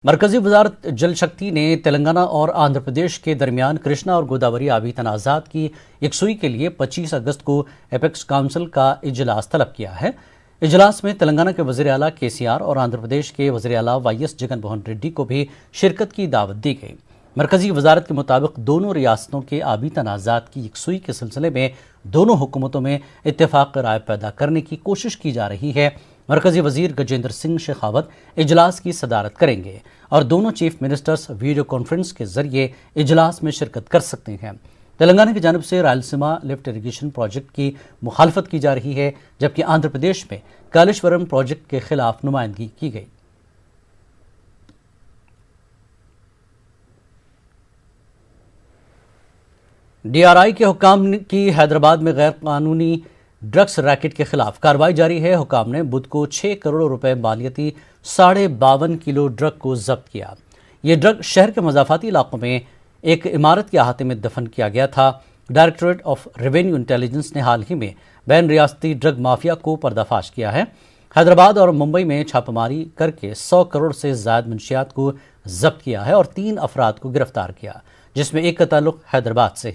مرکزی وزارت جل شکتی نے تلنگانہ اور آندھرا پردیش کے درمیان کرشنا اور گوداوری آبی تنازعات کی یکسوئی کے لیے 25 اگست کو ایپیکس کونسل کا اجلاس طلب کیا ہے۔ اجلاس میں تلنگانہ کے وزیر اعلیٰ KCR اور آندھرا پردیش کے وزیر اعلیٰ YS جگن موہن ریڈی کو بھی شرکت کی دعوت دی گئی۔ مرکزی وزارت کے مطابق دونوں ریاستوں کے آبی تنازعات کی یکسوئی کے سلسلے میں دونوں حکومتوں میں اتفاق رائے پیدا کرنے کی کوشش کی جا رہی ہے۔ مرکزی وزیر گجیندر سنگھ شیخاوت اجلاس کی صدارت کریں گے اور دونوں چیف منسٹرز ویڈیو کانفرنس کے ذریعے اجلاس میں شرکت کر سکتے ہیں۔ تلنگانہ کی جانب سے رائلسیما لفٹ اریگیشن پروجیکٹ کی مخالفت کی جا رہی ہے، جبکہ آندھرا پردیش میں کالیشورم پروجیکٹ کے خلاف نمائندگی کی گئی۔ DRI کے حکام کی حیدرآباد میں غیر قانونی ڈرگس ریکٹ کے خلاف کارروائی جاری ہے۔ حکام نے بدھ کو 6 کروڑ روپے مالیتی 52.5 کلو ڈرگ کو ضبط کیا۔ یہ ڈرگ شہر کے مضافاتی علاقوں میں ایک عمارت کے احاطے میں دفن کیا گیا تھا۔ ڈائریکٹوریٹ آف ریونیو انٹیلیجنس نے حال ہی میں بین ریاستی ڈرگ مافیا کو پردہ فاش کیا ہے۔ حیدرآباد اور ممبئی میں چھاپہ ماری کر کے 100 کروڑ سے زائد منشیات کو ضبط کیا ہے اور 3 افراد کو گرفتار کیا، جس میں ایک کا تعلق حیدرآباد سے ہے۔